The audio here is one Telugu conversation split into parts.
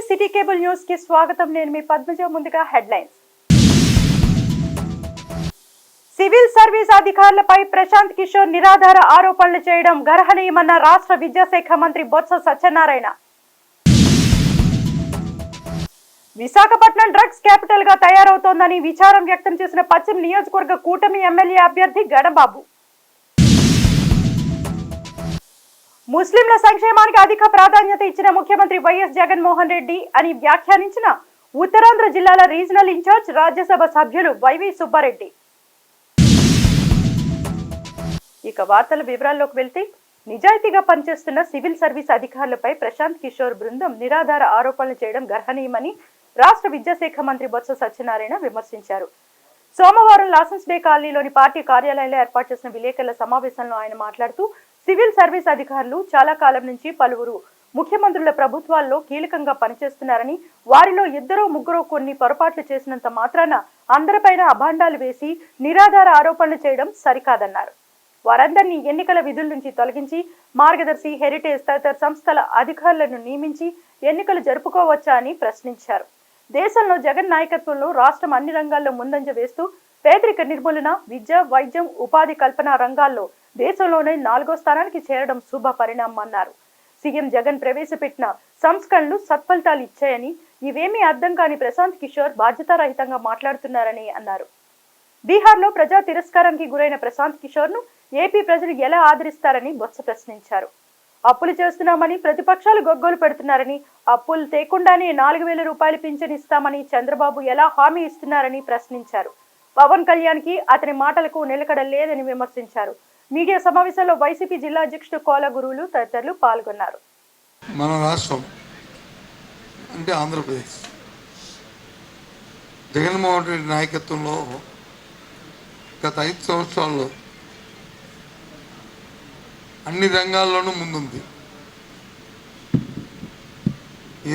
సిటీ కేబుల్ న్యూస్ కి స్వాగతం. నేను మీ పద్మజ. ముందుగా హెడ్లైన్స్. సివిల్ సర్వీస్ అధికారులపై ప్రశాంత్ కిషోర్ నిరాధార ఆరోపణలు చేయడం గర్హనీయమన్న రాష్ట్ర విద్యాశాఖ మంత్రి బొత్స సత్యనారాయణ. విశాఖపట్నం డ్రగ్స్ క్యాపిటల్ గా తయారవుతోందని విచారం వ్యక్తం చేసిన పశ్చిమ నియోజకవర్గ కూటమి ఎమ్మెల్యే అభ్యర్థి గణబాబు. ముస్లింల సంక్షేమానికి అధిక ప్రాధాన్యత ఇచ్చిన ముఖ్యమంత్రి వైఎస్ జగన్మోహన్ రెడ్డి అని వ్యాఖ్యానించిన ఉత్తరాంధ్ర జిల్లాల రీజనల్ ఇన్ఛార్జ్ రాజ్యసభ సభ్యులు వైవి సుబ్బారెడ్డి. ఇక వార్తల వివరాల్లోకి వెళ్తే, నిజాయితీగా పనిచేస్తున్న సివిల్ సర్వీస్ అధికారులపై ప్రశాంత్ కిషోర్ బృందం నిరాధార ఆరోపణలు చేయడం గర్హనీయమని రాష్ట్ర విద్యాశాఖ మంత్రి బొత్స సత్యనారాయణ విమర్శించారు. సోమవారం లాసెన్స్ బే కాలనీలోని పార్టీ కార్యాలయంలో ఏర్పాటు చేసిన విలేకరుల సమావేశంలో ఆయన మాట్లాడుతూ, సివిల్ సర్వీస్ అధికారులు చాలా కాలం నుంచి పలువురు ముఖ్యమంత్రుల ప్రభుత్వాల్లో కీలకంగా పనిచేస్తున్నారని, వారిలో ఇద్దరో ముగ్గురో కొన్ని పొరపాట్లు చేసినంత మాత్రాన అందరిపైన అభాండాలు వేసి నిరాధార ఆరోపణలు చేయడం సరికాదన్నారు. వారందరినీ ఎన్నికల విధుల నుంచి తొలగించి మార్గదర్శి, హెరిటేజ్ తదితర సంస్థల అధికారులను నియమించి ఎన్నికలు జరుపుకోవచ్చా అని ప్రశ్నించారు. దేశంలో జగన్ నాయకత్వంలో రాష్ట్రం అన్ని రంగాల్లో ముందంజ వేస్తూ పేదరిక నిర్మూలన, విద్య, వైద్యం, ఉపాధి కల్పన రంగాల్లో దేశంలోనే 4వ స్థానానికి చేరడం శుభ పరిణామం అన్నారు. సీఎం జగన్ ప్రవేశపెట్టిన సంస్కరణలు సత్ఫలితాలు ఇచ్చాయని, ఇవేమీ అర్థం కాని ప్రశాంత్ కిషోర్ బాధ్యతారహితంగా మాట్లాడుతున్నారని అన్నారు. బీహార్లో ప్రజా తిరస్కారానికి గురైన ప్రశాంత్ కిషోర్ ను ఏపీ ప్రజలు ఎలా ఆదరిస్తారని బొత్స ప్రశ్నించారు. అప్పులు చేస్తున్నామని ప్రతిపక్షాలు గొగ్గోలు పెడుతున్నారని, అప్పులు తేకుండానే 4,000 రూపాయలు పింఛన్ ఇస్తామని చంద్రబాబు ఎలా హామీ ఇస్తున్నారని ప్రశ్నించారు. పవన్ కళ్యాణ్ కి అతని మాటలకు నిలకడ లేదని విమర్శించారు. మీడియా సమావేశంలో వైసీపీ జిల్లా అధ్యక్షుడు కోల గురువులు తదితరులు పాల్గొన్నారు. మన రాష్ట్రం అంటే ఆంధ్రప్రదేశ్ జగన్మోహన్ రెడ్డి నాయకత్వంలో గత 5 సంవత్సరాల్లో అన్ని రంగాల్లోనూ ముందుంది.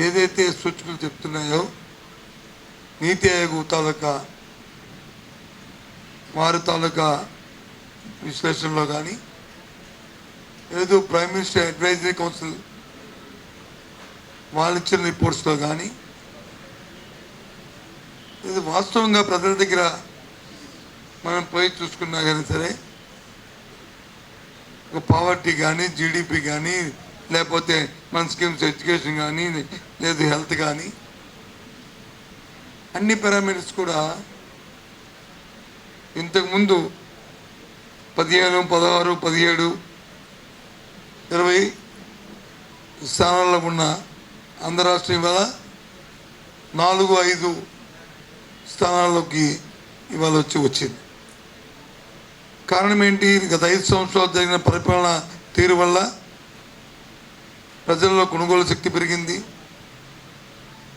ఏదైతే సూచనలు చెప్తున్నాయో నీతి ఆయోగ్ తాలూకా వారి తాలూకా విశ్లేషణలో కానీ, లేదు ప్రైమ్ మినిస్టర్ అడ్వైజరీ కౌన్సిల్ వాళ్ళు ఇచ్చిన రిపోర్ట్స్లో కానీ, ఇది వాస్తవంగా ప్రజల దగ్గర మనం పోయి చూసుకున్నా కానీ సరే, పావర్టీ కానీ, జీడిపి కానీ, లేకపోతే మన స్కీమ్స్ ఎడ్యుకేషన్ కానీ, లేదు హెల్త్ కానీ, అన్ని పారామీటర్స్ కూడా ఇంతకుముందు 15, 16, 17, 20 స్థానాల్లో ఉన్న ఆంధ్ర రాష్ట్రం ఇవాళ 4, 5 స్థానాల్లోకి ఇవాళ వచ్చింది. కారణం ఏంటి? గత 5 సంవత్సరాలు జరిగిన పరిపాలన తీరు వల్ల ప్రజల్లో కొనుగోలు శక్తి పెరిగింది.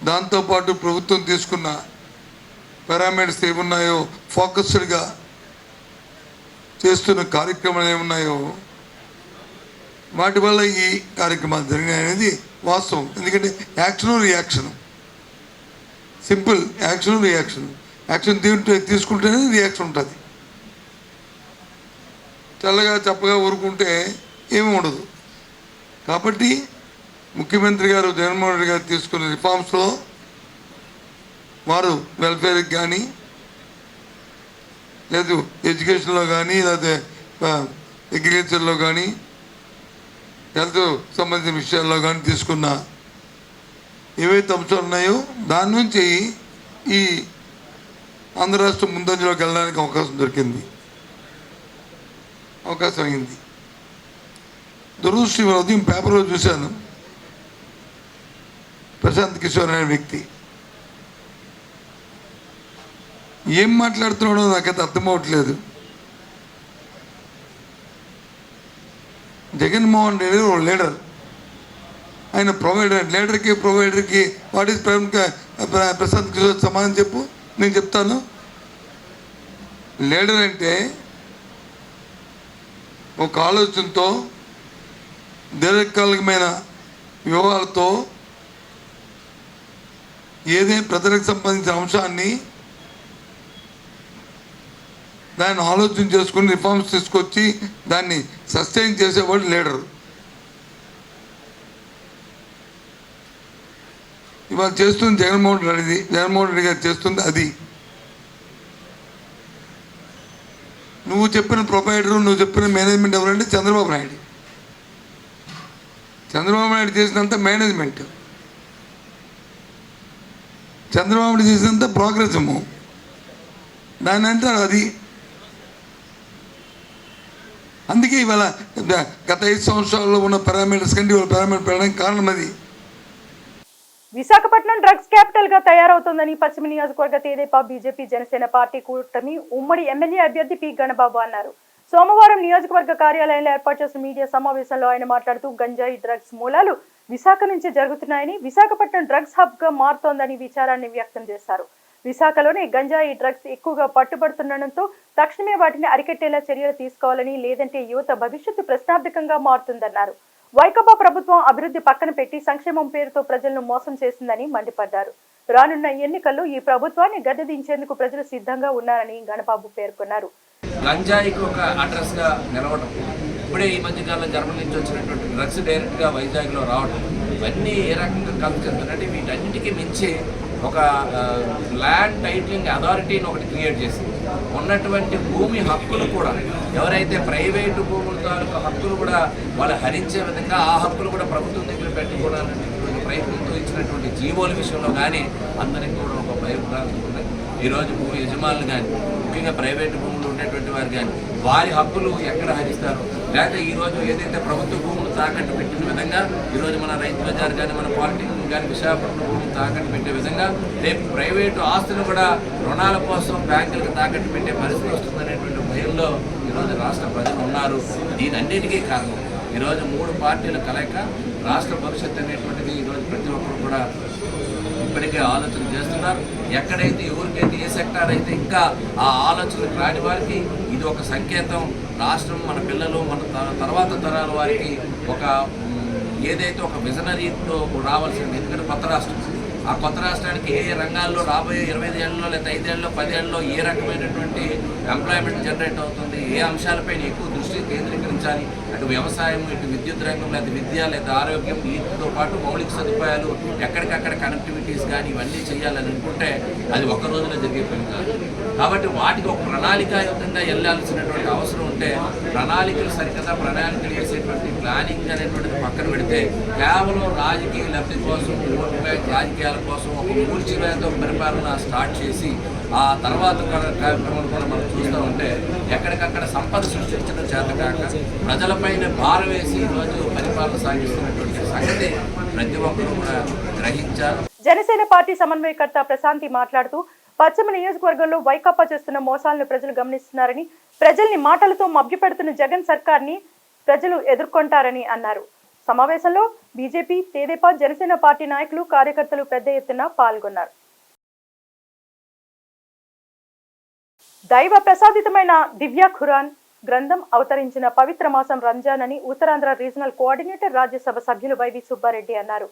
దాంతోపాటు ప్రభుత్వం తీసుకున్న పారామీటర్స్ ఏమున్నాయో, ఫోకస్డ్గా చేస్తున్న కార్యక్రమాలు ఏమున్నాయో, వాటి వల్ల ఈ కార్యక్రమాలు జరిగినాయి అనేది వాస్తవం. ఎందుకంటే రియాక్షన్ సింపుల్. యాక్షన్ తీసుకుంటేనే రియాక్షన్ ఉంటుంది. చల్లగా చప్పగా ఊరుకుంటే ఏమీ ఉండదు. కాబట్టి ముఖ్యమంత్రి గారు జగన్మోహన్ రెడ్డి గారు తీసుకున్న రిఫార్మ్స్లో వారు వెల్ఫేర్కి కానీ, లేదు ఎడ్యుకేషన్లో కానీ, లేకపోతే అగ్రికల్చర్లో కానీ, హెల్త్ సంబంధించిన విషయాల్లో కానీ తీసుకున్న ఏవైతే అంశాలు ఉన్నాయో దాని నుంచి ఈ ఆంధ్ర రాష్ట్రం ముందంజలోకి వెళ్ళడానికి అవకాశం అయింది. దురదృష్టం ఉదయం పేపర్లో చూశాను, ప్రశాంత్ కిషోర్ అనే వ్యక్తి ఏం మాట్లాడుతున్నాడో నాకైతే అర్థమవట్లేదు. జగన్మోహన్ రెడ్డి ఓ లీడర్, ఆయన ప్రొవైడర్కి వాట్ ఈస్ ప్రశాంత్ కిషోర్ సమానం చెప్పు. నేను చెప్తాను. లీడర్ అంటే ఒక ఆలోచనతో, దీర్ఘకాలికమైన వ్యూహాలతో ఏదైనా ప్రజలకు సంబంధించిన అంశాన్ని దాన్ని ఆలోచన చేసుకుని రిఫార్మ్స్ తీసుకొచ్చి దాన్ని సస్టైన్ చేసేవాడు లీడర్. ఇవాళ చేస్తుంది జగన్మోహన్ రెడ్డి గారు చేస్తుంది అది. నువ్వు చెప్పిన ప్రొపరైటర్, నువ్వు చెప్పిన మేనేజ్మెంట్ ఎవరంటే చంద్రబాబు నాయుడు. చంద్రబాబు నాయుడు చేసినంత మేనేజ్మెంట్, చంద్రబాబు నాయుడు చేసినంత ప్రోగ్రెసిము, దాని అంటారు అది. అందుకే ఇవాళ గత 5 సంవత్సరాల్లో ఉన్న పారామీటర్స్ కంటే ఇవాళ పారామీటర్ పెరగడానికి కారణం అది. విశాఖపట్నం డ్రగ్స్ క్యాపిటల్ గా తయారవుతోందని పశ్చిమ నియోజకవర్గ తెదేపా, బీజేపీ, జనసేన పార్టీ కూటమి ఉమ్మడి ఎమ్మెల్యే అభ్యర్థి పి గణబాబు అన్నారు. సోమవారం నియోజకవర్గ కార్యాలయంలో ఏర్పాటు చేసిన మీడియా సమావేశంలో ఆయన మాట్లాడుతూ గంజాయి డ్రగ్స్ మూలాలు విశాఖ నుంచి జరుగుతున్నాయని, విశాఖపట్నం డ్రగ్స్ హబ్ గా మారుతోందని విచారాన్ని వ్యక్తం చేశారు. విశాఖలోనే గంజాయి డ్రగ్స్ ఎక్కువగా పట్టుబడుతుండటంతో తక్షణమే వాటిని అరికట్టేలా చర్యలు తీసుకోవాలని, లేదంటే యువత భవిష్యత్తు ప్రశ్నార్థకంగా మారుతుందన్నారు. వైకాపా ప్రభుత్వం అభివృద్ధి పక్కన పెట్టి సంక్షేమం పేరుతో ప్రజలను మోసం చేసిందని మండిపడ్డారు. రానున్న ఎన్నికల్లో ఈ ప్రభుత్వాన్ని గద్దెదించేందుకు ప్రజలు సిద్ధంగా ఉన్నారని గణబాబు పేర్కొన్నారు. గంజాయికి ఒక అడ్రస్ గా నిలవడం, ఇప్పుడే ఈ మధ్య కాలంలో జర్మనీ నుంచి వచ్చినటువంటి డ్రగ్స్ డైరెక్ట్ గా వైజాగ్ లో రావడం, ఇవన్నీ ఏ రకంగా కలిసి చెప్తున్నట్టు వీటన్నిటికీ మించి ఒక ల్యాండ్ టైటిలింగ్ అథారిటీని ఒకటి క్రియేట్ చేసి ఉన్నటువంటి భూమి హక్కులు కూడా ఎవరైతే ప్రైవేటు భూముల తాలూకు హక్కులు కూడా వాళ్ళు హరించే విధంగా ఆ హక్కులు కూడా ప్రభుత్వం దగ్గర పెట్టుకోవడానికి ప్రయత్నంతో ఇచ్చినటువంటి జీవోల విషయంలో కానీ అందరికీ కూడా ఒక ప్రయత్నాలు ఉన్నాయి. ఈరోజు భూ యజమానులు కానీ, ముఖ్యంగా ప్రైవేటు భూములు ఉండేటువంటి వారు కానీ వారి హక్కులు ఎక్కడ హరిస్తారు, లేకపోతే ఈరోజు ఏదైతే ప్రభుత్వ భూములు తాకట్టు పెట్టిన విధంగా ఈరోజు మన రైతు బజార్ కానీ, మన పాలిటెక్నిక్ కానీ విశాఖపట్నం భూములు తాకట్టు పెట్టే విధంగా రేపు ప్రైవేటు ఆస్తులు కూడా రుణాల కోసం బ్యాంకులకు తాకట్టు పెట్టే పరిస్థితి వస్తుందనేటువంటి భయంలో ఈరోజు రాష్ట్ర ప్రజలు ఉన్నారు. దీనన్నిటికీ కారణం ఈరోజు 3 పార్టీల కలయిక రాష్ట్ర భవిష్యత్తు అనేటువంటిది ఈరోజు ప్రతి ఒక్కరు కూడా ఇప్పటికే ఆలోచన చేస్తున్నారు. ఎక్కడైతే ఎవరికైతే ఏ సెక్టార్ అయితే ఇంకా ఆ ఆలోచనకు రాని వారికి ఇది ఒక సంకేతం. రాష్ట్రం మన పిల్లలు మన తర్వాత తరాల వారికి ఒక ఏదైతే ఒక విజనరీతో రావాల్సింది. ఎందుకంటే కొత్త రాష్ట్రం, ఆ కొత్త రాష్ట్రానికి ఏ రంగాల్లో రాబోయే 25 ఏళ్ళలో లేదా 5 ఏళ్ళలో 10 ఏళ్ళలో ఏ రకమైనటువంటి ఎంప్లాయ్మెంట్ జనరేట్ అవుతుంది, ఏ అంశాలపైన ఎక్కువ దృష్టి కేంద్రీకరించాలి, అటు వ్యవసాయం, ఇటు విద్యుత్ రంగం, లేదా విద్య, లేదా ఆరోగ్యం, వీటితో పాటు మౌలిక సదుపాయాలు, ఎక్కడికక్కడ కనెక్టివిటీస్ కానీ ఇవన్నీ చేయాలని అనుకుంటే అది ఒక్క రోజులో జరిగే పని కాదు. కాబట్టి వాటికి ఒక ప్రణాళికాయుతంగా వెళ్ళాల్సినటువంటి అవసరం ఉంటే ప్రణాళికలు సరికదా ప్రణాళికలు వేసేటువంటి ప్లానింగ్ అనేటువంటిది పక్కన పెడితే కేవలం రాజకీయ లబ్ధి కోసం, ఓటు బ్యాంక్ రాజకీయాల కోసం ఒక మూర్చివేత పరిపాలన స్టార్ట్ చేసి ఆ తర్వాత కార్యక్రమాలు కూడా మనం చూస్తూ ఉంటే ఎక్కడికక్కడ సంపద సృష్టించడం చేతకాక ప్రజలపైన భారం వేసి ఈరోజు పరిపాలన సాగిస్తున్నటువంటి సంగతి ప్రతి ఒక్కరూ కూడా గ్రహించారు. జనసేన పార్టీ సమన్వయకర్త ప్రశాంతి మాట్లాడుతూ పశ్చిమ నియోజకవర్గంలో వైకాపా చేస్తున్న మోసాలను ప్రజలు గమనిస్తున్నారని, ప్రజల్ని మాటలతో మభ్యపెడుతున్న జగన్ సర్కార్ని ప్రజలు ఎదుర్కొంటారని అన్నారు. సమావేశంలో బీజేపీ, తెదేపా, జనసేన పార్టీ నాయకులు, కార్యకర్తలు పెద్ద ఎత్తున పాల్గొన్నారు. దైవ ప్రసాదితమైన దివ్య ఖురాన్ గ్రంథం అవతరించిన పవిత్ర మాసం రంజాన్ అని ఉత్తరాంధ్ర రీజనల్ కోఆర్డినేటర్, రాజ్యసభ సభ్యులు వైవి సుబ్బారెడ్డి అన్నారు.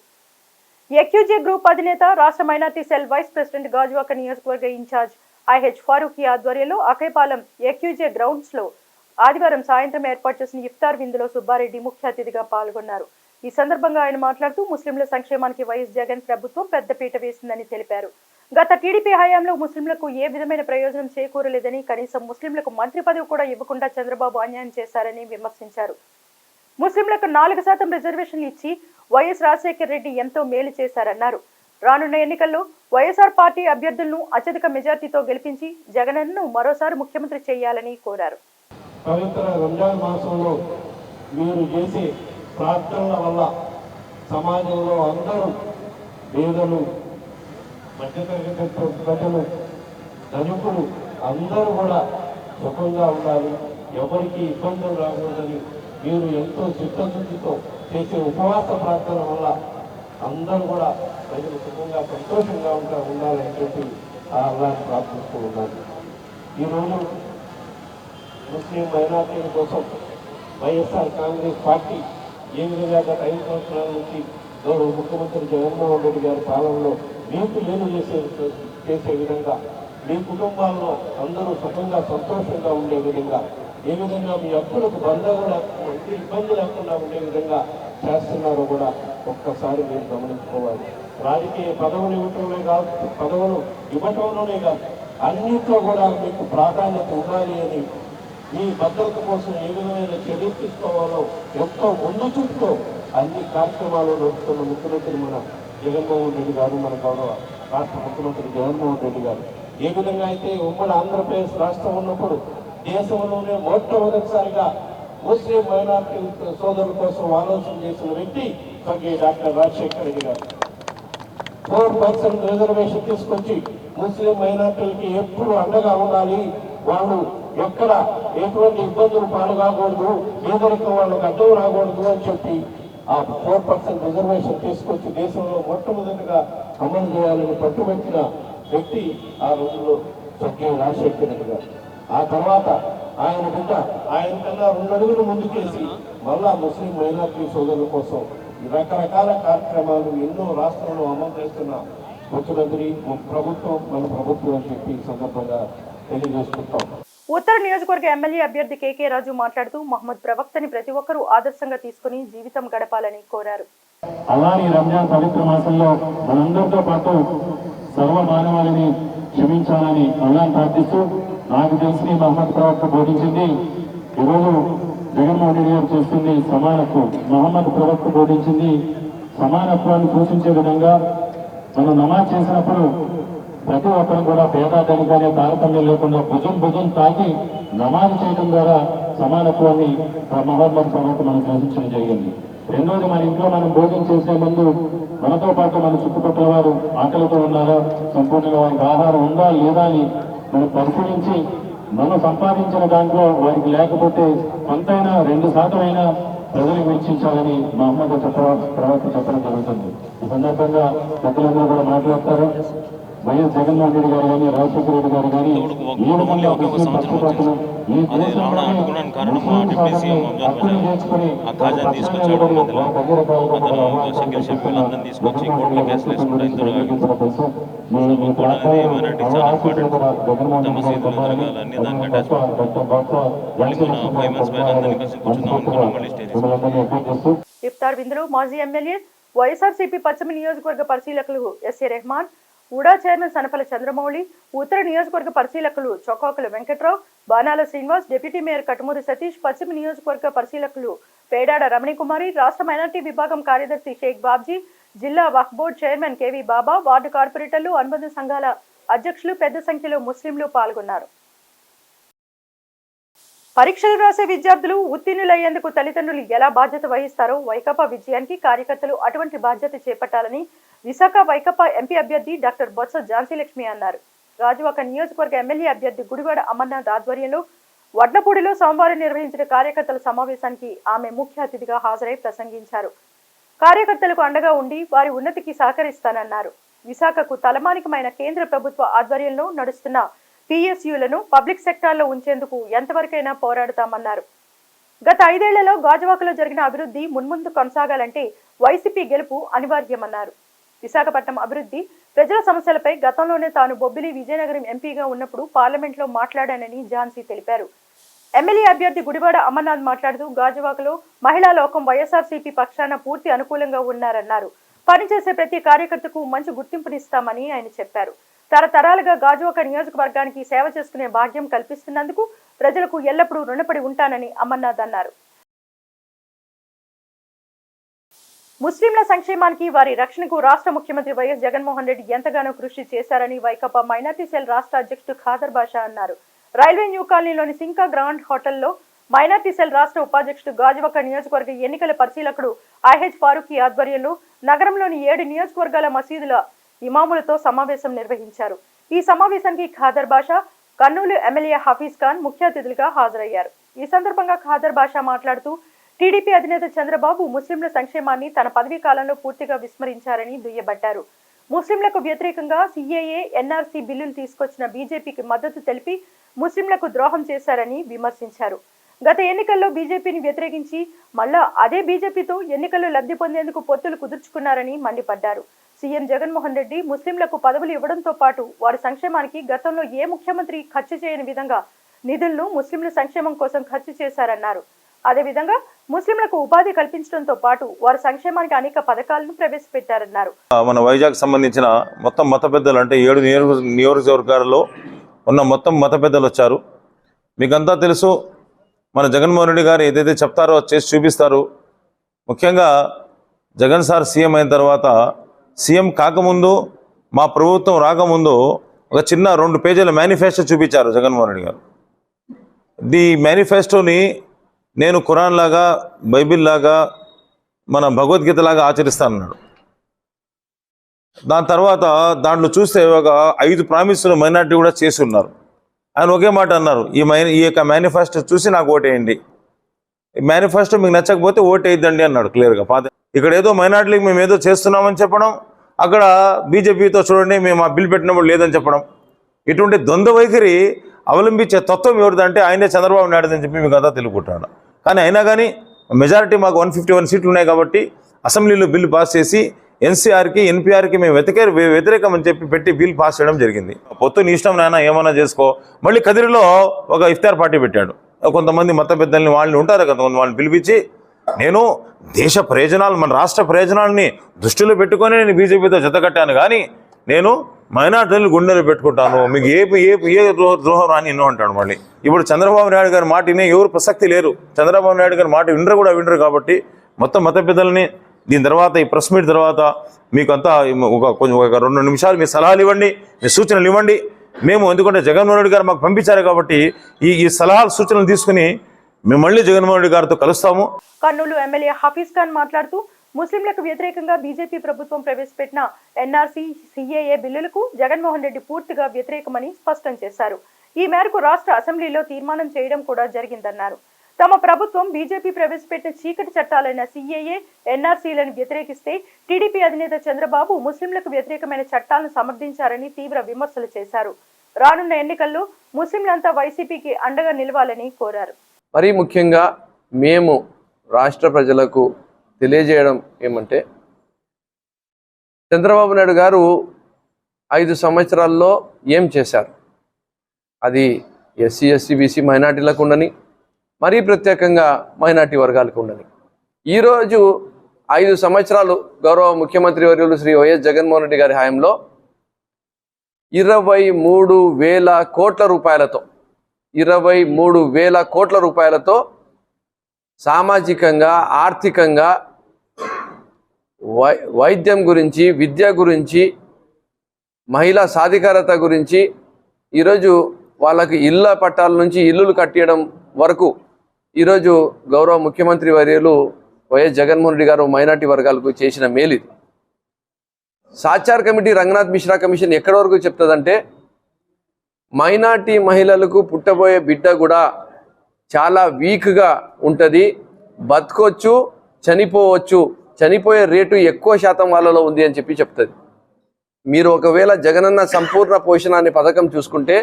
ఎక్యూజే గ్రూప్ అధినేత, రాష్ట్ర minority cell vice president, Gajuwaka నియోజకవర్గ ఇన్ఛార్జ్ ఐహెచ్ ఫారూఖీ ఆధ్వర్యంలో అకైపాలెం ఎక్యూజే గ్రౌండ్స్ లో ఆదివారం సాయంత్రం ఏర్పాటు చేసిన ఇఫ్తార్ విందులో సుబ్బారెడ్డి ముఖ్య అతిథిగా పాల్గొన్నారు. ఈ సందర్భంగా ఆయన మాట్లాడుతూ ముస్లింల సంక్షేమానికి వైఎస్ జగన్ ప్రభుత్వం పెద్దపీట వేసిందని తెలిపారు. గత టీడీపీ హయాంలో ముస్లింలకు ఏ విధమైన ప్రయోజనం చేకూరలేదని, కనీసం ముస్లింలకు మంత్రి పదవి కూడా ఇవ్వకుండా చంద్రబాబు అన్యాయం చేశారని విమర్శించారు. ముస్లింలకు 4% రిజర్వేషన్లు ఇచ్చి వైఎస్ రాజశేఖర్ రెడ్డి ఎంతో మేలు చేశారన్నారు. రానున్న ఎన్నికల్లో వైఎస్ఆర్ పార్టీ అభ్యర్థులను అత్యధిక మెజార్టీతో గెలిపించి జగన్ను మరోసారి ముఖ్యమంత్రి చేయాలని కోరారు. పవిత్ర రంజాన్ మాసంలో మీరు చేసే ప్రార్థనల వల్ల సమాజంలో అందరూ పేదలు, మధ్యతరగతి ప్రజలు, ధనికులు అందరూ కూడా సుఖంగా ఉండాలి, ఎవరికి ఇబ్బందులు రాకూడదని మీరు ఎంతో చిత్తశుద్ధితో చేసే ఉపవాస ప్రార్థన వల్ల అందరూ కూడా ప్రజలు సుఖంగా సంతోషంగా ఉండాలని చెప్పి ఆ అల్లాహ్ని ప్రార్థిస్తూ ఉన్నారు. ఈరోజు ముస్లిం మైనార్టీల కోసం వైఎస్ఆర్ కాంగ్రెస్ పార్టీ ఏ విధంగా గత 5 సంవత్సరాల నుంచి గౌరవ ముఖ్యమంత్రి జగన్మోహన్ రెడ్డి గారి పాలనలో మీకు మేలు చేసే విధంగా, మీ కుటుంబాల్లో అందరూ సుఖంగా సంతోషంగా ఉండే విధంగా, ఏ విధంగా మీ హక్కులకు బంధం ఇబ్బంది లేకుండా ఉండే విధంగా చేస్తున్నారో కూడా ఒక్కసారి మీరు గమనించుకోవాలి. రాజకీయ పదవులు ఇవ్వటమే కాదు, పదవులు ఇవ్వటంలోనే కాదు, అన్నింటిలో కూడా మీకు ప్రాధాన్యత ఉండాలి అని మీ భద్రత కోసం ఏ విధమైన చర్యలు తీసుకోవాలో ఎంతో ముందు చూపుతో అన్ని కార్యక్రమాలు నడుపుతున్న ముఖ్యమంత్రి మన జగన్మోహన్ రెడ్డి గారు, మన గౌరవ రాష్ట్ర ముఖ్యమంత్రి జగన్మోహన్ రెడ్డి గారు ఏ విధంగా అయితే ఉమ్మడి ఆంధ్రప్రదేశ్ రాష్ట్రం ఉన్నప్పుడు దేశంలోనే మొట్టమొదటిసారిగా ముస్లిం మైనార్టీ సోదరుల కోసం ఆలోచన చేసిన వ్యక్తి స్వర్గీయ డాక్టర్ రాజశేఖర రెడ్డి గారు. 4% రిజర్వేషన్ తీసుకొచ్చి ముస్లిం మైనార్టీలకి ఎప్పుడు అండగా ఉండాలి, వాళ్ళు ఎక్కడ ఎటువంటి ఇబ్బందులు పాల్గొకూడదు, పేదరికం వాళ్ళకి అడ్డం రాకూడదు అని చెప్పి ఆ 4% రిజర్వేషన్ తీసుకొచ్చి దేశంలో మొట్టమొదటిగా అమలు చేయాలని పట్టుబట్టిన వ్యక్తి ఆ రోజుల్లో స్వర్గీయ రాజశేఖర రెడ్డి గారు. ఆ తర్వాత ఆయన బిడ్డ ఆయన కన్నా 2 అడుగులు ముందుకేసి మళ్ళా ముస్లిం మైనార్టీ సోదరుల కోసం రకరకాల కార్యక్రమాలు ఎన్నో రాష్ట్రాల్లో అమలు చేస్తున్న ముఖ్యమంత్రి ప్రభుత్వం మన ప్రభుత్వం అని చెప్పి ఈ సందర్భంగా తెలియజేసుకుంటాం. ఉత్తర నియోజకవర్గ ఎమ్మెల్యే అభ్యర్థి కేకే రాజు మాట్లాడుతూ మహమ్మద్ ప్రవక్తని ప్రతి ఒక్కరూ ఆదర్శంగా తీసుకుని జీవితం గడపాలని కోరారు. అలానే రంజాన్ పవిత్ర మాసంలో మనందరితో పాటు సర్వ మానవాళిని క్షమించాలని అల్లాహ్ ప్రార్థిస్తూ నాకు తెలిసి మహమ్మద్ ప్రవక్త బోధించింది, ఈరోజు జగన్మోహన్ రెడ్డి గారు చేస్తుంది సమానత్వం. మహమ్మద్ ప్రవక్త బోధించింది సమానత్వాన్ని సూచించే విధంగా మనం నమాజ్ చేసినప్పుడు ప్రతి ఒక్కరు కూడా పేదార్థానికనే తారతమ్యం లేకుండా భుజం తాకి నమాజ్ చేయడం ద్వారా సమానత్వాన్ని మహమ్మద్ ప్రవక్త మనం గ్రహించడం జరిగింది. రెండోది, మన ఇంట్లో మనం భోజనం చేసే ముందు మనతో పాటు మన చుట్టుపక్కల వారు ఆకలితో ఉన్నారా, సంపూర్ణంగా వారికి ఆహారం ఉందా లేదా అని మనం పరిశీలించి మనం సంపాదించిన దాంట్లో వారికి లేకపోతే కొంతైనా 2% అయినా ప్రజలకు వెచ్చించాలని మహమ్మద్ ప్రవక్త చెప్పడం జరుగుతుంది. ఈ సందర్భంగా పెద్దలందరూ కూడా మాట్లాడతారు. వైఎస్ జగన్మోహన్ రెడ్డి గారు కానీ, రాజశేఖర రెడ్డి గారు కానీ ఈ విధంగా ముస్లిం పక్షపాతను ఈ దేశంలోనే హక్కులు చేసుకుని ఇఫ్తార్ విందులో మాజీ ఎమ్మెల్యే వైఎస్ఆర్సీపీ పశ్చిమ నియోజకవర్గ పరిశీలకులు SA Rehman, UDA chairman Sanapala Chandramouli, ఉత్తర నియోజకవర్గ పరిశీలకులు చొక్కాకుల వెంకట్రావు, బాణాల శ్రీనివాస్, డిప్యూటీ మేయర్ కటుమూరి సతీష్, పశ్చిమ నియోజకవర్గ పరిశీలకులు పేడాడ రమణికుమారి, రాష్ట్ర మైనార్టీ విభాగం కార్యదర్శి షేక్ బాబ్జీ, జిల్లా వక్ఫ్ బోర్డు చైర్మన్ కేవీ బాబా, వార్డు కార్పొరేటర్లు, అనుబంధ సంఘాల అధ్యక్షులు పెద్ద సంఖ్యలో ముస్లింలు పాల్గొన్నారు. పరీక్షలు రాసే విద్యార్థులు ఉత్తీర్ణులయ్యేందుకు తల్లిదండ్రులు ఎలా బాధ్యత వహిస్తారో వైకాపా విజయానికి కార్యకర్తలు అటువంటి బాధ్యత చేపట్టాలని విశాఖ వైకాపా ఎంపీ అభ్యర్థి డాక్టర్ బొత్స ఝాన్సీ లక్ష్మి అన్నారు. గాజువాక నియోజకవర్గ ఎమ్మెల్యే అభ్యర్థి గుడివాడ అమర్నాథ్ ఆధ్వర్యంలో వడ్లపూడిలో సోమవారం నిర్వహించిన కార్యకర్తల సమావేశానికి ఆమె ముఖ్య అతిథిగా హాజరై ప్రసంగించారు. కార్యకర్తలకు అండగా ఉండి వారి ఉన్నతికి సహకరిస్తానన్నారు. విశాఖకు తలమానికమైన కేంద్ర ప్రభుత్వ ఆధ్వర్యంలో నడుస్తున్న పిఎస్యులను పబ్లిక్ సెక్టార్లో ఉంచేందుకు ఎంతవరకైనా పోరాడతామన్నారు. గత 5 ఏళ్లలో గాజువాకలో జరిగిన అభివృద్ధి మున్ముందు కొనసాగాలంటే వైసీపీ గెలుపు అనివార్యమన్నారు. విశాఖపట్నం అభివృద్ధి, ప్రజల సమస్యలపై గతంలోనే తాను బొబ్బిలి విజయనగరం ఎంపీగా ఉన్నప్పుడు పార్లమెంట్లో మాట్లాడానని ఝాన్సీ తెలిపారు. ఎమ్మెల్యే అభ్యర్థి గుడివాడ అమర్నాథ్ మాట్లాడుతూ గాజువాకలో మహిళా లోకం వైఎస్ఆర్సీపీ పక్షాన పూర్తి అనుకూలంగా ఉన్నారన్నారు. పనిచేసే ప్రతి కార్యకర్తకు మంచి గుర్తింపునిస్తామని ఆయన చెప్పారు. తరతరాలుగా గాజువాక నియోజకవర్గానికి సేవ చేసుకునే భాగ్యం కల్పిస్తున్నందుకు ప్రజలకు ఎల్లప్పుడూ రుణపడి ఉంటానని అమర్నాథ్ అన్నారు. ముస్లింల సంక్షేమానికి, వారి రక్షణకు రాష్ట్ర ముఖ్యమంత్రి వైఎస్ జగన్మోహన్ రెడ్డి ఎంతగానో కృషి చేశారని వైకాపా మైనార్టీ సెల్ రాష్ట్ర అధ్యక్షుడు ఖాదర్ బాషా అన్నారు. రైల్వే న్యూ కాలనీలోని సింకా గ్రాండ్ హోటల్లో మైనార్టీ సెల్ రాష్ట్ర ఉపాధ్యక్షుడు గాజువాక నియోజకవర్గ ఎన్నికల పరిశీలకుడు ఐహెచ్ ఫారూఖీ ఆధ్వర్యంలో నగరంలోని 7 నియోజకవర్గాల మసీదుల ఇమాములతో సమావేశం నిర్వహించారు. ఈ సమావేశానికి ఖాదర్ బాషా, కర్నూలు ఎమ్మెల్యే హఫీజ్ ఖాన్ ముఖ్య అతిథులుగా హాజరయ్యారు. ఈ సందర్భంగా ఖాదర్ బాషా మాట్లాడుతూ టీడీపీ అధినేత చంద్రబాబు ముస్లింల సంక్షేమాన్ని తన పదవీ కాలంలో పూర్తిగా విస్మరించారని దుయ్యబట్టారు. ముస్లింలకు వ్యతిరేకంగా సిఏఏ, ఎన్ఆర్సీ బిల్లులు తీసుకొచ్చిన బీజేపీకి మద్దతు తెలిపి ముస్లింలకు ద్రోహం చేశారని విమర్శించారు. గత ఎన్నికల్లో బీజేపీని వ్యతిరేకించి మళ్ళా అదే బీజేపీతో ఎన్నికల్లో లబ్ధి పొందేందుకు పొత్తులు కుదుర్చుకున్నారని మండిపడ్డారు. సీఎం జగన్మోహన్ రెడ్డి ముస్లింలకు పదవులు ఇవ్వడంతో పాటు వారి సంక్షేమానికి గతంలో ఏ ముఖ్యమంత్రి ఖర్చు చేయని విధంగా నిధులను ముస్లింల సంక్షేమం కోసం ఖర్చు చేశారన్నారు. అదేవిధంగా ముస్లింలకు ఉపాధి కల్పించడంతో పాటు వారి సంక్షేమానికి అనేక పథకాలను ప్రవేశపెట్టారన్నారు. మన వైజాగ్ సంబంధించిన మొత్తం మత పెద్దలు అంటే 7 నియోజకవర్గాల్లో ఉన్న మొత్తం మత పెద్దలు వచ్చారు. మీకంతా తెలుసు, మన జగన్మోహన్ రెడ్డి గారు ఏదైతే చెప్తారో చేసి చూపిస్తారు. ముఖ్యంగా జగన్ సార్ సీఎం అయిన తర్వాత, సీఎం కాకముందు, మా ప్రభుత్వం రాకముందు ఒక చిన్న 2 పేజీల మేనిఫెస్టో చూపించారు జగన్మోహన్ రెడ్డి గారు. ఈ మేనిఫెస్టోని నేను ఖురాన్ లాగా, బైబిల్ లాగా, మన భగవద్గీత లాగా ఆచరిస్తానన్నాడు. దాని తర్వాత దాంట్లో చూస్తే ఒక 5 ప్రామిసులు మైనార్టీ కూడా చేసి ఉన్నారు. ఆయన ఒకే మాట అన్నారు, ఈ యొక్క మేనిఫెస్టో చూసి నాకు ఓటేయండి, ఈ మేనిఫెస్టో మీకు నచ్చకపోతే ఓటేయద్దండి అన్నాడు క్లియర్గా. ఇక్కడ ఏదో మైనార్టీలకు మేము ఏదో చేస్తున్నామని చెప్పడం, అక్కడ బీజేపీతో చూడండి మేము ఆ బిల్ పెట్టినప్పుడు లేదని చెప్పడం, ఇటువంటి ద్వంద్వ వైఖరి అవలంబించే తత్వం ఎవరిదంటే ఆయనే చంద్రబాబు నాయుడు అని చెప్పి మీకు అంతా తెలుపుకుంటాడు. కానీ అయినా కానీ మెజారిటీ మాకు 151 సీట్లు ఉన్నాయి కాబట్టి అసెంబ్లీలో బిల్లు పాస్ చేసి ఎన్సీఆర్కి, ఎన్పీఆర్కి మేము వ్యతిరేకం అని చెప్పి పెట్టి బిల్ పాస్ చేయడం జరిగింది. పొత్తు నీ ఇష్టం నాయన, ఏమైనా చేసుకో. మళ్ళీ కదిరిలో ఒక ఇఫ్తార్ పార్టీ పెట్టాడు. కొంతమంది మత పెద్దల్ని వాళ్ళని ఉంటారు, కొంతమంది వాళ్ళని పిలిపించి, నేను దేశ ప్రయోజనాలు, మన రాష్ట్ర ప్రయోజనాలని దృష్టిలో పెట్టుకొని నేను బీజేపీతో జతకట్టాను, కానీ నేను మైనార్టీలు గుండెలు పెట్టుకుంటాను, మీకు ఏ ద్రోహం రాని ఎన్నో అంటాడు. మళ్ళీ ఇప్పుడు చంద్రబాబు నాయుడు గారి మాట వినే ఎవరు ప్రసక్తి లేరు. చంద్రబాబు నాయుడు గారి మాట వినరు కాబట్టి మొత్తం మత పెద్దలని దీని తర్వాత ఈ ప్రెస్ మీట్ తర్వాత మీకు అంతా ఒక 2 నిమిషాలు మీ సలహాలు ఇవ్వండి, మీ సూచనలు ఇవ్వండి. మేము ఎందుకంటే జగన్మోహన్ రెడ్డి గారు మాకు పంపించారు కాబట్టి ఈ సలహాలు సూచనలు తీసుకుని మేము మళ్ళీ జగన్మోహన్ రెడ్డి గారితో కలుస్తాము. కర్నూలు ఎమ్మెల్యే హఫీజ్ ఖాన్ మాట్లాడుతూ ముస్లింలకు వ్యతిరేకంగా బీజేపీ ప్రభుత్వం ప్రవేశపెట్టిన ఎన్ఆర్సీ, సిఏఏ బిల్లులకు జగన్మోహన్ రెడ్డి పూర్తిగా వ్యతిరేకమని స్పష్టం చేశారు. ఈ మేరకు రాష్ట్ర అసెంబ్లీలో తీర్మానం చేయడం కూడా జరిగిందన్నారు. తమ ప్రభుత్వం బీజేపీ ప్రవేశపెట్టిన చీకటి చట్టాలైన సిఏఏ, ఎన్ఆర్సీలను వ్యతిరేకిస్తే టీడీపీ అధినేత చంద్రబాబు ముస్లింలకు వ్యతిరేకమైన చట్టాలను సమర్థించారని తీవ్ర విమర్శలు చేశారు. రానున్న ఎన్నికల్లో ముస్లింలంతా వైసీపీకి అండగా నిలవాలని కోరారు. మరీ ముఖ్యంగా మేము రాష్ట్ర ప్రజలకు తెలియజేయడం ఏమంటే, చంద్రబాబు నాయుడు గారు 5 సంవత్సరాల్లో ఏం చేశారు, అది ఎస్సీ, ఎస్సీ, బీసీ మైనార్టీలకు ఉండని, మరీ ప్రత్యేకంగా మైనార్టీ వర్గాలకు ఉండని. ఈరోజు 5 సంవత్సరాలు గౌరవ ముఖ్యమంత్రి వర్యులు శ్రీ వైఎస్ జగన్మోహన్ రెడ్డి గారి హయాంలో 23,000 కోట్ల రూపాయలతో 23,000 కోట్ల రూపాయలతో సామాజికంగా, ఆర్థికంగా, వైద్యం గురించి, విద్య గురించి, మహిళా సాధికారత గురించి, ఈరోజు వాళ్ళకి ఇళ్ళ పట్టాల నుంచి ఇల్లులు కట్టడం వరకు ఈరోజు గౌరవ ముఖ్యమంత్రి వర్యులు వైఎస్ జగన్మోహన్ రెడ్డి గారు మైనార్టీ వర్గాలకు చేసిన మేలు ఇది. సాచార్ కమిటీ, రంగనాథ్ మిశ్రా కమిషన్ ఎక్కడి వరకు చెప్తుందంటే, మైనార్టీ మహిళలకు పుట్టబోయే బిడ్డ కూడా చాలా వీక్గా ఉంటుంది, బతకొచ్చు, చనిపోవచ్చు, చనిపోయే రేటు ఎక్కువ శాతం వాళ్ళలో ఉంది అని చెప్పి చెప్తుంది. మీరు ఒకవేళ జగనన్న సంపూర్ణ పోషణ అనే పథకం చూసుకుంటే,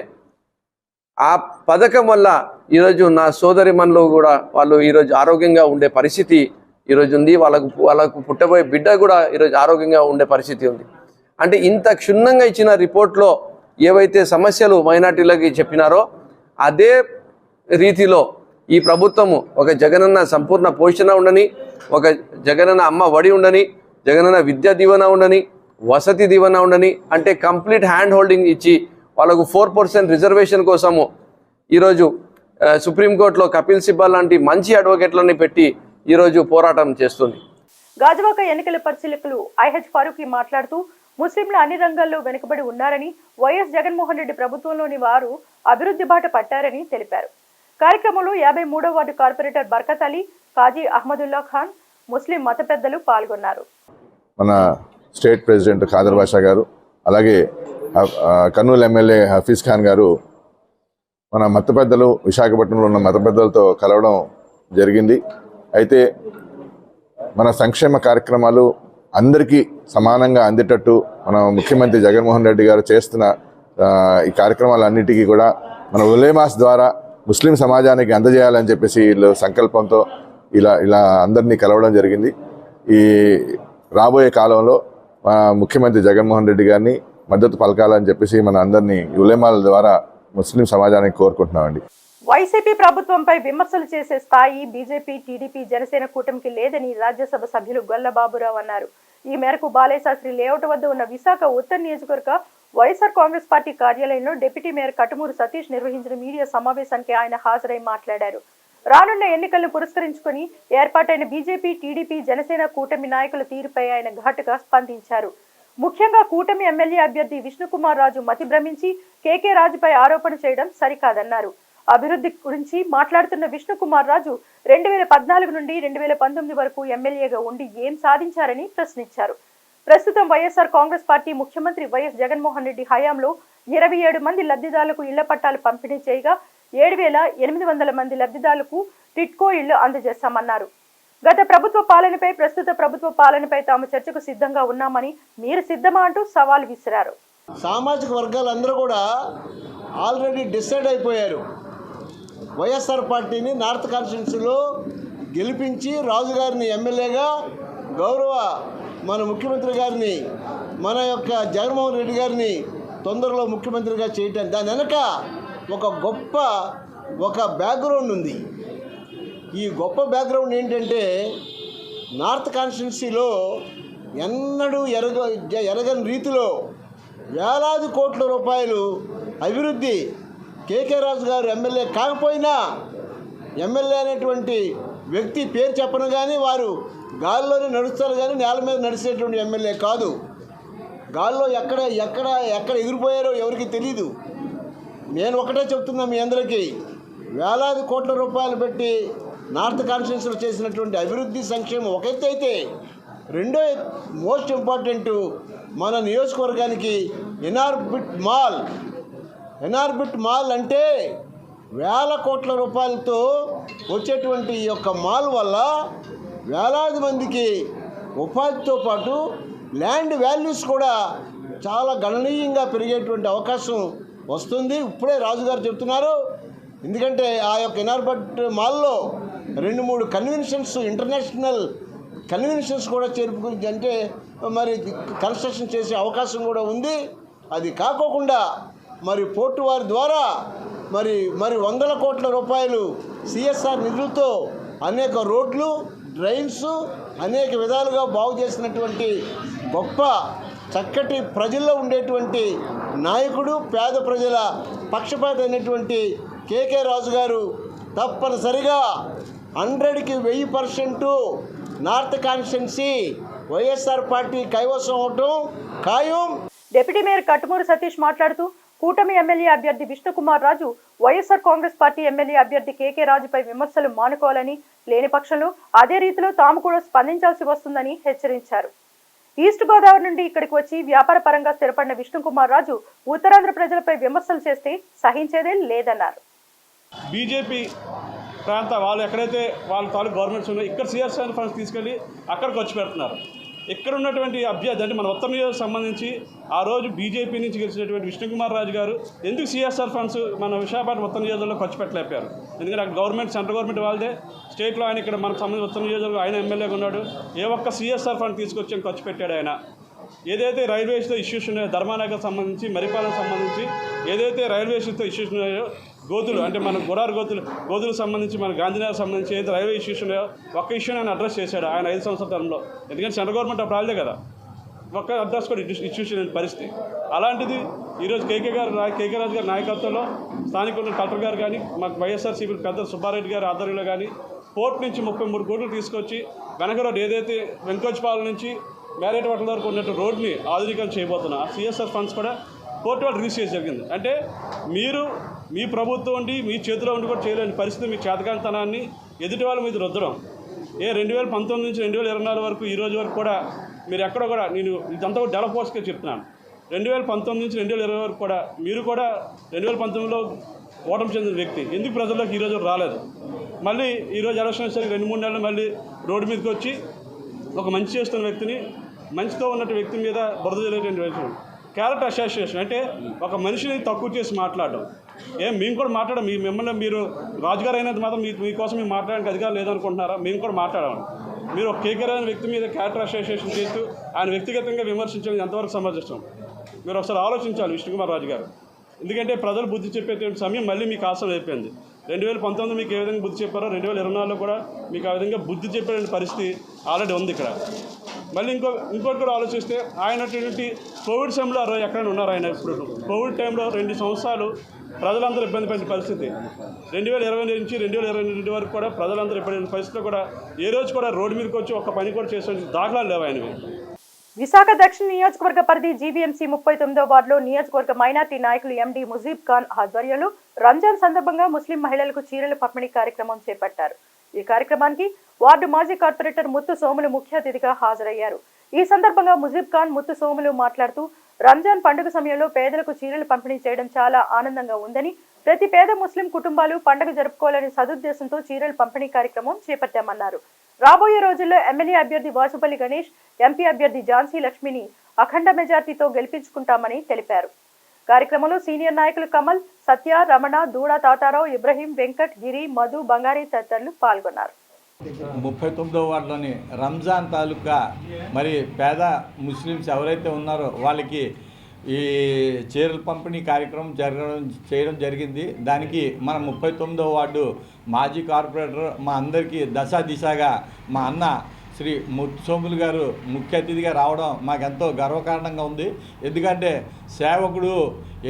ఆ పథకం వల్ల ఈరోజు నా సోదరిమణులు కూడా వాళ్ళు ఈరోజు ఆరోగ్యంగా ఉండే పరిస్థితి ఈరోజు ఉంది. వాళ్ళకు పుట్టబోయే బిడ్డ కూడా ఈరోజు ఆరోగ్యంగా ఉండే పరిస్థితి ఉంది. అంటే ఇంత క్షుణ్ణంగా ఇచ్చిన రిపోర్ట్లో ఏవైతే సమస్యలు మైనార్టీలకి చెప్పినారో అదే రీతిలో ఈ ప్రభుత్వము ఒక జగనన్న సంపూర్ణ పోషణ ఉండని, ఒక జగనన్న అమ్మ వడి ఉండని, జగనన్న విద్యా దీవెన ఉండని, వసతి దీవెన ఉండని, అంటే కంప్లీట్ హ్యాండ్ హోల్డింగ్ ఇచ్చి వాళ్ళకు 4% రిజర్వేషన్ కోసము ఈరోజు సుప్రీంకోర్టులో కపిల్ సిబ్బల్ లాంటి మంచి అడ్వకేట్లని పెట్టి ఈరోజు పోరాటం చేస్తుంది. గాజువాక ఎన్నికల పరిశీలకులు ఐహెచ్ ఫారూఖీ మాట్లాడుతూ ముస్లింలు అన్ని రంగాల్లో వెనుకబడి ఉన్నారని, వైఎస్ జగన్మోహన్ రెడ్డి ప్రభుత్వంలోని వారు అభివృద్ధి బాట పట్టారని తెలిపారు. కార్యక్రమంలో 53వ వార్డు కార్పొరేటర్ బర్కత్ అలీ, కాజీ అహ్మదుల్లా ఖాన్, ముస్లిం మత పెద్దలు పాల్గొన్నారు. మన స్టేట్ ప్రెసిడెంట్ ఖాదర్ బాషా గారు, అలాగే కర్నూలు ఎమ్మెల్యే హఫీజ్ ఖాన్ గారు మన మత పెద్దలు, విశాఖపట్నంలో ఉన్న మత పెద్దలతో కలవడం జరిగింది. అయితే మన సంక్షేమ కార్యక్రమాలు అందరికీ సమానంగా అందేటట్టు మన ముఖ్యమంత్రి జగన్మోహన్ రెడ్డి గారు చేస్తున్న ఈ కార్యక్రమాలన్నిటికీ కూడా మన ఉలేమాస్ ద్వారా ముస్లిం సమాజానికి అందజేయాలని చెప్పేసి వీళ్ళు సంకల్పంతో ఇలా అందరినీ కలవడం జరిగింది. ఈ రాబోయే కాలంలో ముఖ్యమంత్రి జగన్మోహన్ రెడ్డి గారిని మద్దతు పలకాలని చెప్పేసి మన అందరినీ ఉలేమాల ద్వారా ముస్లిం సమాజానికి కోరుకుంటున్నామండి. వైసీపీ ప్రభుత్వంపై విమర్శలు చేసే స్థాయి బీజేపీ, టీడీపీ, జనసేన కూటమికి లేదని రాజ్యసభ సభ్యులు గొల్ల బాబురావు అన్నారు. ఈ మేరకు బాలేశాస్త్రి లేఅవుట్ వద్ద ఉన్న విశాఖ ఉత్తర నియోజకవర్గ వైఎస్ఆర్ కాంగ్రెస్ పార్టీ కార్యాలయంలో డిప్యూటీ మేయర్ కటుమూరు సతీష్ నిర్వహించిన మీడియా సమావేశానికి ఆయన హాజరై మాట్లాడారు. రానున్న ఎన్నికలను పురస్కరించుకుని ఏర్పాటైన బీజేపీ, టీడీపీ, జనసేన కూటమి నాయకుల తీరుపై ఆయన ఘాటుగా స్పందించారు. ముఖ్యంగా కూటమి ఎమ్మెల్యే అభ్యర్థి విష్ణుకుమార్ రాజు మతి భ్రమించి కేకే రాజుపై ఆరోపణ చేయడం సరికాదన్నారు. అభివృద్ధి గురించి మాట్లాడుతున్న విష్ణుకుమార్ రాజు 2014 నుండి 2019 వరకు ఎమ్మెల్యేగా ఉండి ఏం సాధించారని ప్రశ్నించారు. ప్రస్తుతం వైఎస్ఆర్ కాంగ్రెస్ పార్టీ ముఖ్యమంత్రి వైఎస్ జగన్మోహన్ రెడ్డి హయాంలో 27 మంది లబ్ధిదారులకు ఇళ్ల పట్టాలు పంపిణీ చేయగా 7,800 మంది లబ్ధిదారులకు టిట్కో ఇళ్లు అందజేస్తామన్నారు. గత ప్రభుత్వ పాలనపై, ప్రస్తుత ప్రభుత్వ పాలనపై తాము చర్చకు సిద్ధంగా ఉన్నామని, మీరు సిద్ధమా అంటూ సవాల్ విసిరారు. సామాజిక వర్గాలందరూ కూడా ఆల్రెడీ డిసైడ్ అయిపోయారు. వైఎస్ఆర్ పార్టీని నార్త్ కాన్స్టిట్యున్సీలో గెలిపించి రాజుగారిని ఎమ్మెల్యేగా, గౌరవ మన ముఖ్యమంత్రి గారిని, మన యొక్క జగన్మోహన్ రెడ్డి గారిని తొందరలో ముఖ్యమంత్రిగా చేయటం, దాని వెనక ఒక బ్యాక్గ్రౌండ్ ఉంది. ఈ గొప్ప బ్యాక్గ్రౌండ్ ఏంటంటే నార్త్ కాన్స్టిట్యున్సీలో ఎన్నడూ ఎరగని రీతిలో వేలాది కోట్ల రూపాయలు అభివృద్ధి, కేకే రాజు గారు ఎమ్మెల్యే కాకపోయినా ఎమ్మెల్యే అనేటువంటి వ్యక్తి పేరు చెప్పను కానీ వారు గాల్లోనే నడుస్తారు కానీ నేల మీద నడిచేటువంటి ఎమ్మెల్యే కాదు. గాల్లో ఎక్కడ ఎగిరిపోయారో ఎవరికి తెలీదు. నేను ఒకటే చెప్తున్నా మీ అందరికీ, వేలాది కోట్ల రూపాయలు పెట్టి నార్త్ కాన్స్టిట్యున్సీలో చేసినటువంటి అభివృద్ధి, సంక్షేమం ఒక ఎత్తు అయితే, రెండో మోస్ట్ ఇంపార్టెంట్ మన నియోజకవర్గానికి ఎన్ఆర్బిట్ మాల్ అంటే వేల కోట్ల రూపాయలతో వచ్చేటువంటి ఈ యొక్క మాల్ వల్ల వేలాది మందికి ఉపాధితో పాటు ల్యాండ్ వాల్యూస్ కూడా చాలా గణనీయంగా పెరిగేటువంటి అవకాశం వస్తుంది. ఇప్పుడే రాజుగారు చెప్తున్నారు. ఎందుకంటే ఆ యొక్క ఎన్ఆర్బిట్ మాల్లో 2-3 కన్వెన్షన్స్, ఇంటర్నేషనల్ కన్వెన్షన్స్ కూడా అంటే మరి కన్స్ట్రక్షన్ చేసే అవకాశం కూడా ఉంది. అది కాకోకుండా మరి పోర్టు వారి ద్వారా మరి వందల కోట్ల రూపాయలు సిఎస్ఆర్ నిధులతో అనేక రోడ్లు, డ్రైన్స్ అనేక విధాలుగా బాగు చేసినటువంటి గొప్ప చక్కటి ప్రజల్లో ఉండేటువంటి నాయకుడు, పేద ప్రజల పక్షపాతి అయినటువంటి కేకే రాజు గారు తప్పనిసరిగా 100కి 1000% నార్త్ కాన్స్టిట్యున్సీ వైఎస్ఆర్ పార్టీ కైవసం అవటం ఖాయం. డిప్యూటీ మేయర్ కటుమూరు సతీష్ మాట్లాడుతూ, కూటమి ఎమ్మెల్యే అభ్యర్థి విష్ణుకుమార్ రాజు వైఎస్ఆర్ కాంగ్రెస్ పార్టీ ఎమ్మెల్యే అభ్యర్థి కేకే రాజుపై విమర్శలు మానుకోవాలని, లేని పక్షంలో అదే రీతిలో తాము కూడా స్పందించాల్సి వస్తుందని హెచ్చరించారు. ఈస్ట్ గోదావరి నుండి ఇక్కడికి వచ్చి వ్యాపార పరంగా స్థిరపడిన విష్ణుకుమార్ రాజు ఉత్తరాంధ్ర ప్రజలపై విమర్శలు చేస్తే సహించేదే లేదన్నారు. బీజేపీ ప్రాంత వాళ్ళు ఎక్కడైతే వాళ్ళ తాలూకు గవర్నమెంట్స్ ఉన్నాయో ఇక్కడ సిఎస్ఆర్ ఫండ్స్ తీసుకెళ్ళి అక్కడ ఖర్చు పెడుతున్నారు. ఇక్కడ ఉన్నటువంటి అభ్యర్థి అంటే మన ఉత్తర నియోజకవర్గం సంబంధించి ఆ రోజు బీజేపీ నుంచి గెలిచినటువంటి విష్ణుకుమార్ రాజు గారు ఎందుకు సిఎస్ఆర్ ఫండ్స్ మన విశాఖపట్నం ఉత్తర నియోజకవర్గంలో ఖర్చు పెట్టలేపారు? ఎందుకంటే అక్కడ గవర్నమెంట్, సెంట్రల్ గవర్నమెంట్ వాళ్ళదే, స్టేట్లో ఆయన ఇక్కడ మనకు సంబంధించి ఉత్తర నియోజకవర్గం ఆయన ఎమ్మెల్యేగా ఉన్నాడు. ఏ ఒక్క సిఎస్ఆర్ ఫండ్ తీసుకొచ్చి ఖర్చు పెట్టాడు ఆయన. ఏదైతే రైల్వేస్తో ఇష్యూస్ ఉన్నాయో, ధర్మానగర్ సంబంధించి, మరిపాలెం సంబంధించి ఏదైతే రైల్వేస్తో ఇష్యూస్ ఉన్నాయో, గోతులు అంటే మన గుడారు గోతులకు సంబంధించి, మన గాంధీనగర్ సంబంధించి ఏదైతే రైల్వే ఇష్యూస్ ఉన్నాయో ఒక్క ఇష్యూని ఆయన అడ్రస్ చేశాడు ఆయన 5 సంవత్సరాల టర్మ్లో. ఎందుకంటే సెంట్రల్ గవర్నమెంట్ అప్పుడు రాలేదే కదా, ఒక్క అడ్రస్ కూడా ఇష్యూస్ లేని పరిస్థితి. అలాంటిది ఈరోజు కేకే రాజు గారి నాయకత్వంలో స్థానికులు కలెక్టర్ గారు కానీ, మాకు వైఎస్ఆర్సీపీ పెద్ద సుబ్బారెడ్డి గారి ఆధ్వర్యంలో కానీ పోర్ట్ నుంచి 33 కోట్లు తీసుకొచ్చి వెనక రోడ్ ఏదైతే వెంకోచ్పాలెం నుంచి మేరేటవాట్ల వరకు ఉన్నట్టు రోడ్ని ఆధునీకరణ చేయబోతున్నా సిఎస్ఆర్ ఫండ్స్ కూడా కోర్టు వాళ్ళు రిలీజ్ చేసి జరిగింది. అంటే మీరు మీ ప్రభుత్వం ఉండి మీ చేతిలో ఉండి కూడా చేయలేని పరిస్థితి, మీ చేతకాంతనాన్ని ఎదుటి వాళ్ళ మీద రుద్దడం. 2019 నుంచి 2024 వరకు ఈ రోజు వరకు కూడా మీరు ఎక్కడో కూడా, నేను ఇదంతా కూడా డెవలప్ కోర్స్కే చెప్తున్నాను, 2019 నుంచి 2020 వరకు కూడా మీరు కూడా 2019లో ఓటమి చెందిన వ్యక్తి ఎందుకు ప్రజల్లోకి ఈరోజు రాలేదు? మళ్ళీ ఈరోజు ఎలక్షన్ వచ్చేసరికి 2-3 నెలలు మళ్ళీ రోడ్డు మీదకి వచ్చి ఒక మంచి చేస్తున్న వ్యక్తిని, మంచితో ఉన్నట్టు వ్యక్తి మీద బురద జల్లేటువంటి వ్యక్తి. క్యారెక్టర్ అసోసియేషన్ అంటే ఒక మనిషిని తక్కువ చేసి మాట్లాడడం. మేము కూడా మాట్లాడాం, మిమ్మల్ని మీరు రాజుగారు అయినంత మాత్రం మీకోసం మేము మాట్లాడడానికి అధికారం లేదనుకుంటున్నారా? మేము కూడా మాట్లాడాము. మీరు ఒక కేకే అనే వ్యక్తి మీద క్యారెక్టర్ అసోసియేషన్ చేస్తూ ఆయన వ్యక్తిగతంగా విమర్శించడం ఎంతవరకు సమంజసం? మీరు ఒకసారి ఆలోచించాలి విష్ణుకుమార్ రాజు గారు. ఎందుకంటే ప్రజలు బుద్ధి చెప్పేటువంటి సమయం మళ్ళీ మీకు ఆసనం అయిపోయింది. 2019 మీకు ఏ విధంగా బుద్ధి చెప్పారో 2024లో కూడా మీకు ఆ విధంగా బుద్ధి చెప్పే పరిస్థితి ఆల్రెడీ ఉంది ఇక్కడ. మళ్ళీ ఇంకోటి కూడా ఆలోచిస్తే ఆయన కోవిడ్ సమయంలో ఎక్కడైనా ఉన్నారు. ఆయన ఇప్పుడు కోవిడ్ టైంలో 2 సంవత్సరాలు ప్రజలందరూ ఇబ్బంది పడిన పరిస్థితి. 2020 నుంచి 2022 వరకు కూడా ప్రజలందరూ ఇబ్బంది పడిన పరిస్థితిలో కూడా ఏ రోజు కూడా రోడ్డు మీదకి వచ్చి ఒక్క పని కూడా చేసే దాఖలాలు లేవు ఆయనవి. విశాఖ దక్షిణ నియోజకవర్గ పరిధి జీవీఎంసీ 39వ వార్డులో నియోజకవర్గ మైనార్టీ నాయకులు ఎండీ ముజీబ్ ఖాన్ ఆధ్వర్యంలో రంజాన్ సందర్భంగా ముస్లిం మహిళలకు చీరల పంపిణీ కార్యక్రమం చేపట్టారు. ఈ కార్యక్రమానికి వార్డు మాజీ కార్పొరేటర్ ముత్తు సోములు ముఖ్య అతిథిగా హాజరయ్యారు. ఈ సందర్భంగా ముజీబ్ ఖాన్ ముత్తు సోములు మాట్లాడుతూ రంజాన్ పండుగ సమయంలో పేదలకు చీరలు పంపిణీ చేయడం చాలా ఆనందంగా ఉందని, ప్రతి పేద ముస్లిం కుటుంబాలు పండుగ జరుపుకోవాలనే సదుద్దేశంతో చీరల పంపిణీ కార్యక్రమం చేపట్టామన్నారు. రాబోయే రోజుల్లో ఎమ్మెల్యే అభ్యర్థి వాసుపల్లి గణేష్, ఎంపీ అభ్యర్థి ఝాన్సీ లక్ష్మిని అఖండ మెజార్టీతో గెలిపించుకుంటామని తెలిపారు. కార్యక్రమంలో సీనియర్ నాయకులు కమల్, సత్య, రమణ, దూడ తాతారావు, ఇబ్రహీం, వెంకట్, గిరి, మధు, బంగారి తదితరులు పాల్గొన్నారు. 39వ వార్డులోని రంజాన్ తాలూకా మరి పేద ముస్లిమ్స్ ఎవరైతే ఉన్నారో వాళ్ళకి ఈ చీరల పంపిణీ కార్యక్రమం చేయడం జరిగింది. దానికి మన 39వ వార్డు మాజీ కార్పొరేటర్ మా అందరికీ దిశగా మా అన్న శ్రీ ముత్తు సోములు గారు ముఖ్య అతిథిగా రావడం మాకెంతో గర్వకారణంగా ఉంది. ఎందుకంటే సేవకుడు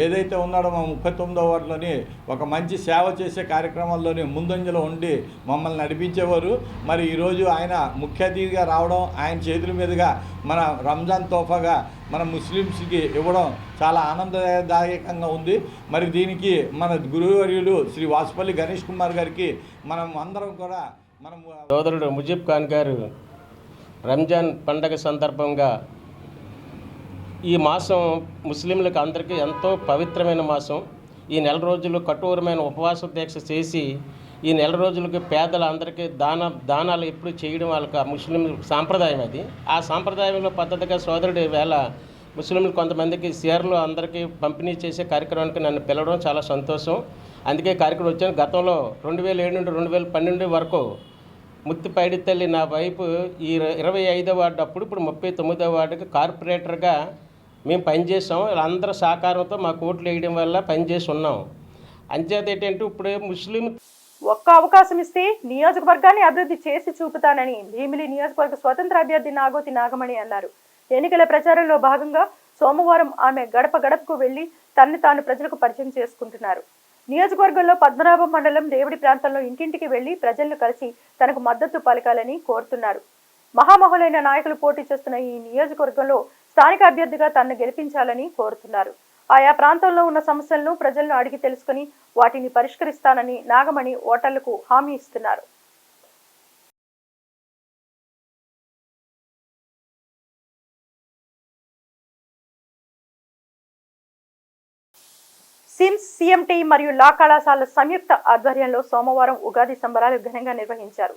ఏదైతే ఉన్నాడో మా 39వ వార్డులోని ఒక మంచి సేవ చేసే కార్యక్రమాల్లోని ముందంజలో ఉండి మమ్మల్ని నడిపించేవారు. మరి ఈరోజు ఆయన ముఖ్య అతిథిగా రావడం, ఆయన చేతుల మీదుగా మన రంజాన్ తోఫాగా మన ముస్లిమ్స్కి ఇవ్వడం చాలా ఆనందదాయకంగా ఉంది. మరి దీనికి మన గురువర్యులు శ్రీ వాసుపల్లి గణేష్ కుమార్ గారికి మనం అందరం కూడా సోదరుడు ముజీబ్ ఖాన్ గారు రంజాన్ పండగ సందర్భంగా ఈ మాసం ముస్లింలకు అందరికీ ఎంతో పవిత్రమైన మాసం. ఈ నెల రోజులు కఠోరమైన ఉపవాస దీక్ష చేసి ఈ నెల రోజులకి పేదలందరికీ దానాలు ఎప్పుడు చేయడం వాళ్ళకి ముస్లిం సాంప్రదాయం. అది ఆ సాంప్రదాయంలో పద్ధతిగా సోదరుడు వేళ ముస్లింలు కొంతమందికి చీరలు అందరికీ పంపిణీ చేసే కార్యక్రమానికి నన్ను పిలవడం చాలా సంతోషం. అందుకే కార్యక్రమం వచ్చాను. గతంలో 2007 నుండి 2012 వరకు ముత్తిపైడి తల్లి నా వైపు ఈ 25వ వార్డు అప్పుడు ఇప్పుడు 39వ వార్డుకి కార్పొరేటర్గా మేము పనిచేసాం. వీళ్ళందరూ సహకారంతో మా కోట్లు వేయడం వల్ల పనిచేసి ఉన్నాం. అంచేత ఏంటంటే ఇప్పుడు ముస్లిం ఒక్క అవకాశం ఇస్తే నియోజకవర్గాన్ని అభివృద్ధి చేసి చూపుతానని భీమిలి నియోజకవర్గ స్వతంత్ర అభ్యర్థి నాగోతి నాగమణి అన్నారు. ఎన్నికల ప్రచారంలో భాగంగా సోమవారం ఆమె గడప గడపకు వెళ్లి తనని తాను ప్రజలకు పరిచయం చేసుకుంటున్నారు. నియోజకవర్గంలో పద్మనాభం మండలం దేవుడి ప్రాంతంలో ఇంటింటికి వెళ్లి ప్రజలను కలిసి తనకు మద్దతు పలకాలని కోరుతున్నారు. మహామహులైన నాయకులు పోటీ చేస్తున్న ఈ నియోజకవర్గంలో స్థానిక అభ్యర్థిగా తనను గెలిపించాలని కోరుతున్నారు. ఆయా ప్రాంతంలో ఉన్న సమస్యలను ప్రజలను అడిగి తెలుసుకుని వాటిని పరిష్కరిస్తానని నాగమణి ఓటర్లకు హామీ ఇస్తున్నారు. సిమ్స్, సిఎంటి మరియు లా కళాశాల సంయుక్త ఆధ్వర్యంలో సోమవారం ఉగాది సంబరాలు ఘనంగా నిర్వహించారు.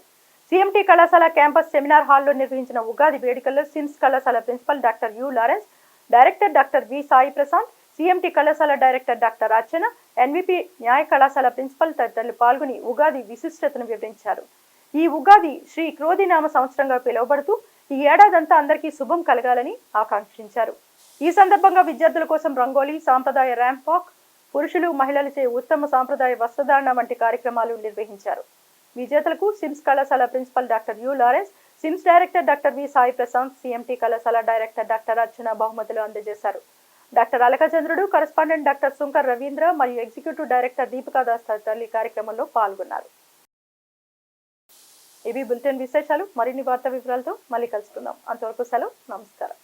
సిఎంటి కళాశాల క్యాంపస్ సెమినార్ హాల్లో నిర్వహించిన ఉగాది వేడుకల్లో సిమ్స్ కళాశాల principal doctor U Lawrence, director doctor V Sai Prashanth, CMT కళాశాల డైరెక్టర్ డాక్టర్ అర్చన, ఎన్విపి న్యాయ కళాశాల ప్రిన్సిపల్ తదితరులు పాల్గొని ఉగాది విశిష్టతను వివరించారు. ఈ ఉగాది శ్రీ క్రోధినామ సంవత్సరంగా పిలువబడుతూ ఈ ఏడాదంతా అందరికీ శుభం కలగాలని ఆకాంక్షించారు. ఈ సందర్భంగా విద్యార్థుల కోసం రంగోలీ, సాంప్రదాయ ర్యాంప్ వాక్, పురుషులు మహిళలచే ఉత్తమ సాంప్రదాయ వస్త్రధారణ వంటి కార్యక్రమాలు నిర్వహించారు. విజేతలకు సిమ్స్ కళాశాల principal doctor U Lawrence, SIMS director doctor V Sai Prashanth, CMT కళాశాల డైరెక్టర్ డాక్టర్ అర్చన బహుమతులు అందజేశారు. డాక్టర్ అలకచంద్రుడు, కరెస్పాండెంట్ డాక్టర్ శంకర్ రవీంద్ర మరియు ఎగ్జిక్యూటివ్ డైరెక్టర్ దీపికా దాస్ తదితరులు ఈ కార్యక్రమంలో పాల్గొన్నారు. ఇవి బులెటిన్ విశేషాలు. మరిన్ని వార్తా వివరాలతో మళ్ళీ కలుసుకుందాం. అంతవరకు సెలవు. నమస్కారం.